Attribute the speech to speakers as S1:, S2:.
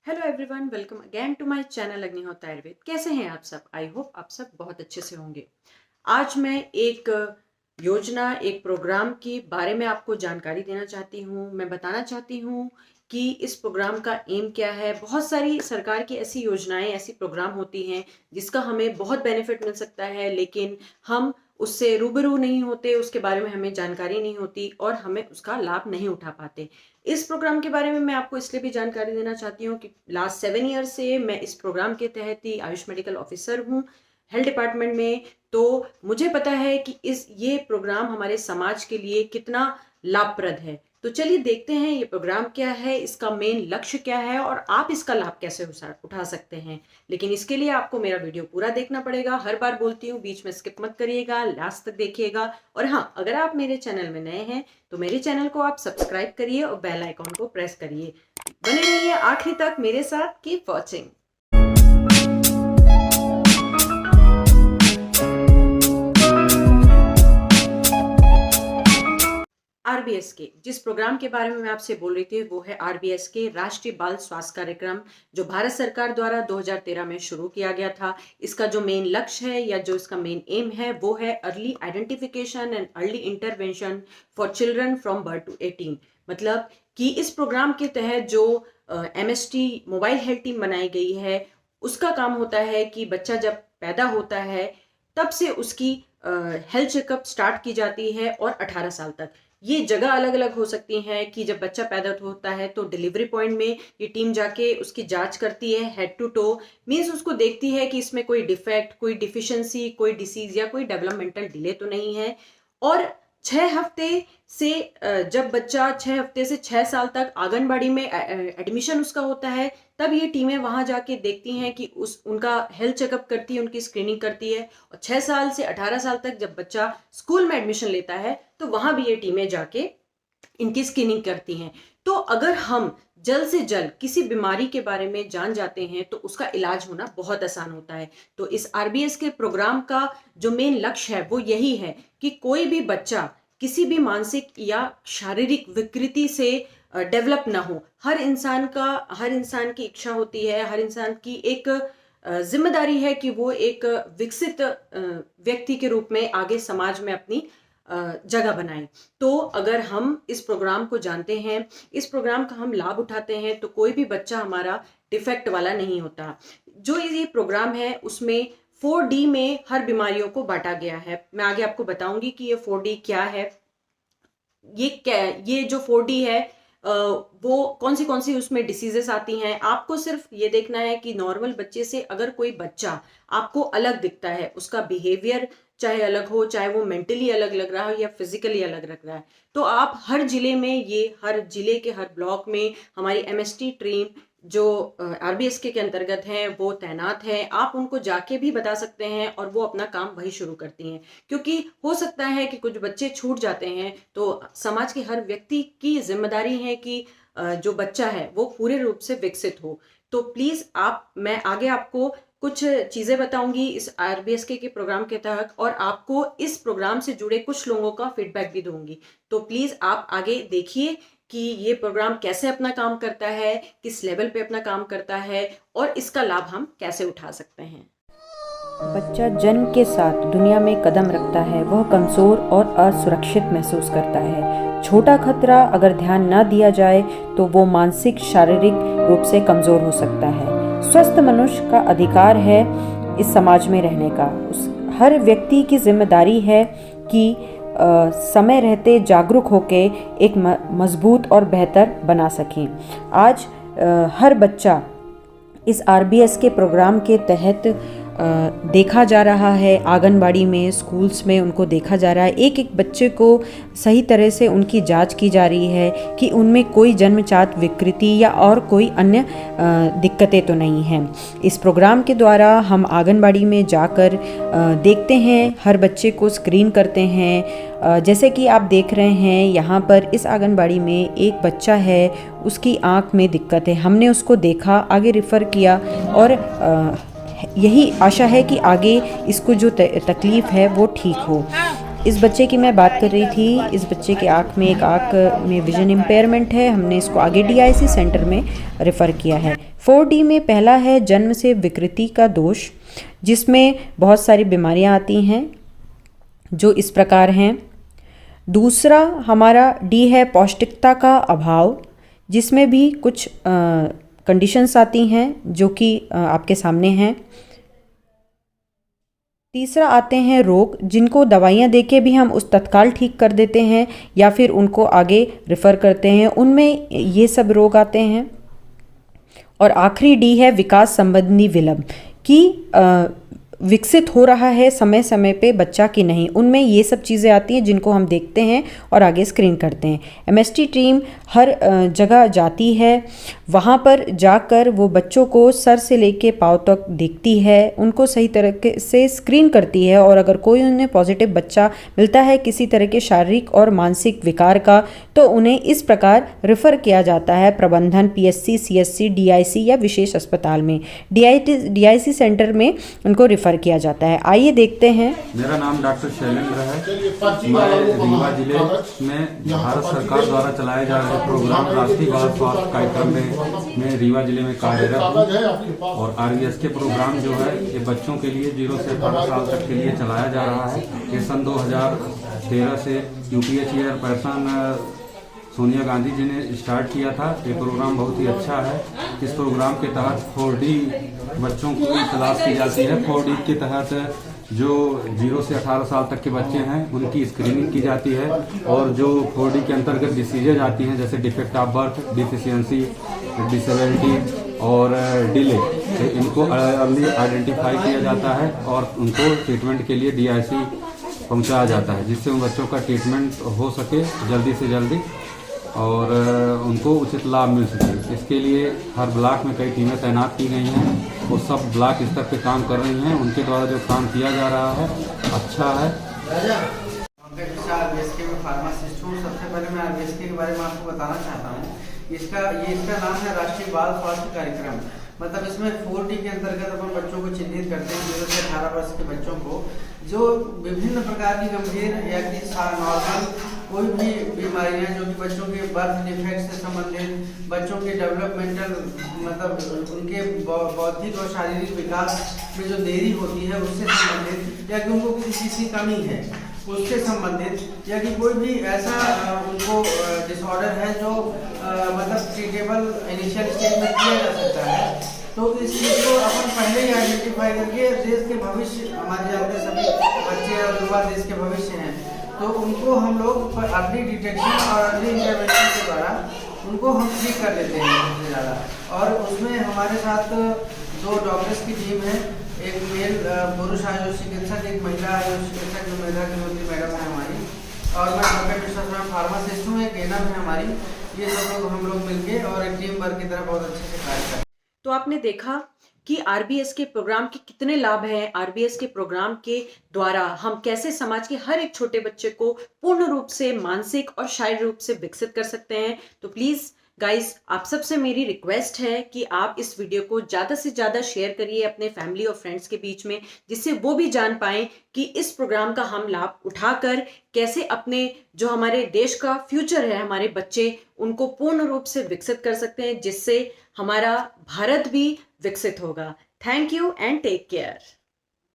S1: Hello everyone, welcome again to my channel Agnihotra Ayurveda. कैसे हैं आप सब? आई होप आप सब बहुत अच्छे से होंगे। आज मैं एक योजना, एक प्रोग्राम के बारे में आपको जानकारी देना चाहती हूँ। मैं बताना चाहती हूँ कि इस प्रोग्राम का एम क्या है। बहुत सारी सरकार की ऐसी योजनाएं, ऐसी प्रोग्राम होती हैं जिसका हमें बहुत बेनिफिट मिल सकता है, लेकिन हम उससे रूबरू नहीं होते, उसके बारे में हमें जानकारी नहीं होती और हमें उसका लाभ नहीं उठा पाते। इस प्रोग्राम के बारे में मैं आपको इसलिए भी जानकारी देना चाहती हूँ कि लास्ट 7 ईयर से मैं इस प्रोग्राम के तहत ही आयुष मेडिकल ऑफिसर हूँ हेल्थ डिपार्टमेंट में। तो मुझे पता है कि ये प्रोग्राम हमारे समाज के लिए कितना लाभप्रद है। तो चलिए देखते हैं ये प्रोग्राम क्या है, इसका मेन लक्ष्य क्या है और आप इसका लाभ कैसे उठा सकते हैं। लेकिन इसके लिए आपको मेरा वीडियो पूरा देखना पड़ेगा। हर बार बोलती हूँ, बीच में स्किप मत करिएगा, लास्ट तक देखिएगा। और हाँ, अगर आप मेरे चैनल में नए हैं तो मेरे चैनल को आप सब्सक्राइब करिए और बेल आइकॉन को प्रेस करिए। बने रहिए आखिरी तक मेरे साथ। Keep watching. आरबीएस के जिस प्रोग्राम के बारे में मैं आपसे बोल रही थी वो है आरबीएस के राष्ट्रीय बाल स्वास्थ्य कार्यक्रम, जो भारत सरकार द्वारा 2013 में शुरू किया गया था। इसका जो मेन लक्ष्य है या जो इसका मेन एम है वो है early identification and early intervention for children from birth to 18। मतलब कि इस प्रोग्राम के तहत जो एमएसटी मोबाइल हेल्थ टीम बनाई गई है, उसका काम होता है कि बच्चा जब पैदा होता है तब से उसकी हेल्थ चेकअप स्टार्ट की जाती है और 18 साल तक। ये जगह अलग अलग हो सकती हैं कि जब बच्चा पैदा होता है तो डिलीवरी पॉइंट में ये टीम जाके उसकी जांच करती है हेड टू टो। मीन्स उसको देखती है कि इसमें कोई डिफेक्ट, कोई डिफिशियंसी, कोई डिसीज या कोई डेवलपमेंटल डिले तो नहीं है। और 6 हफ्ते से जब बच्चा 6 हफ्ते से 6 साल तक आंगनबाड़ी में एडमिशन उसका होता है, तब ये टीमें वहां जाके देखती हैं कि उनका हेल्थ चेकअप करती है, उनकी स्क्रीनिंग करती है। और 6 साल से 18 साल तक जब बच्चा स्कूल में एडमिशन लेता है तो वहां भी ये टीमें जाके इनकी स्क्रीनिंग करती हैं। तो अगर हम जल्द से जल्द किसी बीमारी के बारे में जान जाते हैं तो उसका इलाज होना बहुत आसान होता है। तो इस आरबीएस के प्रोग्राम का जो मेन लक्ष्य है वो यही है कि कोई भी बच्चा किसी भी मानसिक या शारीरिक विकृति से डेवलप ना हो। हर इंसान की इच्छा होती है, हर इंसान की एक जिम्मेदारी है कि वो एक विकसित व्यक्ति के रूप में आगे समाज में अपनी जगह बनाए। तो अगर हम इस प्रोग्राम को जानते हैं, इस प्रोग्राम का हम लाभ उठाते हैं, तो कोई भी बच्चा हमारा डिफेक्ट वाला नहीं होता। जो ये प्रोग्राम है उसमें 4D में हर बीमारियों को बांटा गया है। मैं आगे आपको बताऊंगी कि ये 4D क्या है। ये जो 4D है वो कौन सी उसमें डिसीजेस आती हैं। आपको सिर्फ ये देखना है कि नॉर्मल बच्चे से अगर कोई बच्चा आपको अलग दिखता है, उसका बिहेवियर चाहे अलग हो, चाहे वो मेंटली अलग लग रहा हो या फिजिकली अलग लग रहा है, तो आप हर जिले में, हर जिले के हर ब्लॉक में हमारी एमएसटी टीम जो आरबीएस के अंतर्गत हैं वो तैनात हैं। आप उनको जाके भी बता सकते हैं और वो अपना काम वही शुरू करती हैं। क्योंकि हो सकता है कि कुछ बच्चे छूट जाते हैं, तो समाज के हर व्यक्ति की जिम्मेदारी है कि जो बच्चा है वो पूरे रूप से विकसित हो। तो प्लीज मैं आगे आपको कुछ चीजें बताऊंगी इस आरबीएस के प्रोग्राम के तहत, और आपको इस प्रोग्राम से जुड़े कुछ लोगों का फीडबैक भी दूंगी। तो प्लीज आप आगे देखिए कि ये प्रोग्राम कैसे अपना काम करता है, किस लेवल पे अपना काम करता है और इसका लाभ हम कैसे उठा सकते हैं।
S2: बच्चा जन्म के साथ दुनिया में कदम रखता है, वह कमज़ोर और असुरक्षित महसूस करता है। छोटा खतरा अगर ध्यान न दिया जाए तो वो मानसिक शारीरिक रूप से कमज़ोर हो सकता है। स्वस्थ मनुष्य का अधिकार है इस समाज में रहने का। हर व्यक्ति की जिम्मेदारी है कि समय रहते जागरूक होके एक मजबूत और बेहतर बना सकें। आज हर बच्चा इस आरबीएस के प्रोग्राम के तहत देखा जा रहा है। आंगनबाड़ी में, स्कूल्स में उनको देखा जा रहा है। एक एक बच्चे को सही तरह से उनकी जांच की जा रही है कि उनमें कोई जन्मजात विकृति या और कोई अन्य दिक्कतें तो नहीं हैं। इस प्रोग्राम के द्वारा हम आंगनबाड़ी में जाकर देखते हैं, हर बच्चे को स्क्रीन करते हैं। जैसे कि आप देख रहे हैं यहाँ पर इस आंगनबाड़ी में एक बच्चा है, उसकी आँख में दिक्कत है। हमने उसको देखा, आगे रेफ़र किया और यही आशा है कि आगे इसको जो तकलीफ़ है वो ठीक हो। इस बच्चे की मैं बात कर रही थी। इस बच्चे के आँख में विजन इम्पेयरमेंट है। हमने इसको आगे DIC सेंटर में रेफ़र किया है। 4D में पहला है जन्म से विकृति का दोष, जिसमें बहुत सारी बीमारियां आती हैं जो इस प्रकार हैं। दूसरा हमारा D है पौष्टिकता का अभाव, जिसमें भी कुछ कंडीशंस आती हैं जो कि आपके सामने हैं। तीसरा आते हैं रोग, जिनको दवाइयाँ देके भी हम उस तत्काल ठीक कर देते हैं या फिर उनको आगे रेफ़र करते हैं, उनमें ये सब रोग आते हैं। और आखिरी D है विकास संबंधी विलंब, कि विकसित हो रहा है समय समय पे बच्चा कि नहीं, उनमें ये सब चीज़ें आती हैं जिनको हम देखते हैं और आगे स्क्रीन करते हैं। MST टीम हर जगह जाती है, वहाँ पर जाकर वो बच्चों को सर से लेके पाँव तक देखती है, उनको सही तरीके से स्क्रीन करती है, और अगर कोई उन्हें पॉजिटिव बच्चा मिलता है किसी तरह के शारीरिक और मानसिक विकार का, तो उन्हें इस प्रकार रेफ़र किया जाता है प्रबंधन PSC, CSC, DIC या विशेष अस्पताल में। DIC सेंटर में उनको रेफ़र किया जाता है। आइए देखते हैं।
S3: मेरा नाम डॉक्टर शैलेंद्र है। मैं रीवा जिले में भारत सरकार द्वारा चलाए जा रहे प्रोग्राम राष्ट्रीय बाल स्वास्थ्य कार्यक्रम में मैं रीवा जिले में कार्यरत हूँ। और RBS के प्रोग्राम जो है ये बच्चों के लिए 0 से 18 साल तक के लिए चलाया जा रहा है। ये सन 2013 से UPA चेयरपर्सन सोनिया गांधी जी ने स्टार्ट किया था। ये प्रोग्राम बहुत ही अच्छा है। इस प्रोग्राम के तहत 4D बच्चों की तलाश की जाती है। 4D के तहत जो 0 से 18 साल तक के बच्चे हैं उनकी स्क्रीनिंग की जाती है, और जो 4D के अंतर्गत डिसीजेज आती हैं जैसे defect of birth, deficiency, disability और डिले, इनको अर्ली आइडेंटिफाई किया जाता है और उनको ट्रीटमेंट के लिए DIC पहुंचाया जाता है, जिससे उन बच्चों का ट्रीटमेंट हो सके जल्दी से जल्दी और उनको उचित लाभ मिल सके। इसके लिए हर ब्लॉक में कई टीमें तैनात की गई हैं, वो सब ब्लॉक स्तर पे काम कर रही हैं। उनके द्वारा जो काम किया जा रहा है अच्छा है।
S4: RBSK में फार्मासिस्ट हूँ। सबसे पहले मैं RBSK के बारे में आपको बताना चाहता हूँ। इसका नाम है राष्ट्रीय बाल स्वास्थ्य कार्यक्रम। मतलब इसमें 4D के अंतर्गत अपन बच्चों को चिन्हित करते हैं, 0 से 18 वर्ष के बच्चों को, जो विभिन्न प्रकार की गंभीर या कि नॉर्मल कोई भी बीमारियां जो कि बच्चों के बर्थ डिफेक्ट से संबंधित, बच्चों के डेवलपमेंटल मतलब उनके बौद्धिक और शारीरिक विकास में जो देरी होती है उससे संबंधित, या कि उनको किसी चीज़ की कमी है उससे संबंधित, या कि कोई भी ऐसा उनको डिसऑर्डर है जो मतलब ट्रीटेबल इनिशियल स्टेज में किया जा सकता है, तो इस चीज़ को अपन पहले ही आइडेंटिफाई करके देश के भविष्य, हमारे जानते सभी बच्चे और युवा देश के भविष्य हैं, तो उनको हम लोग अर्ली डिटेक्शन और अर्ली इंटरवेंशन के द्वारा उनको हम ठीक कर लेते हैं सबसे ज़्यादा। और उसमें हमारे साथ 2 डॉक्टर्स की टीम है, एक मेल पुरुष आयुष चिकित्सक, एक महिला आयुष चिकित्सक जो मेधा किनोत्री मैडम है हमारी, और मैं डॉक्टर विश्वास फार्मासिस्ट हूँ, एक एनम है हमारी। ये सब लोग हम लोग मिलके और एक टीम वर्क की तरह बहुत अच्छे से कार्य करते हैं।
S1: तो आपने देखा कि RBS के प्रोग्राम के कितने लाभ हैं। RBS के प्रोग्राम के द्वारा हम कैसे समाज के हर एक छोटे बच्चे को पूर्ण रूप से मानसिक और शारीरिक रूप से विकसित कर सकते हैं। तो प्लीज गाइस, आप सबसे मेरी रिक्वेस्ट है कि आप इस वीडियो को ज़्यादा से ज़्यादा शेयर करिए अपने फैमिली और फ्रेंड्स के बीच में, जिससे वो भी जान पाएं कि इस प्रोग्राम का हम लाभ उठाकर कैसे अपने जो हमारे देश का फ्यूचर है, हमारे बच्चे, उनको पूर्ण रूप से विकसित कर सकते हैं, जिससे हमारा भारत भी विकसित होगा। Thank you and take care.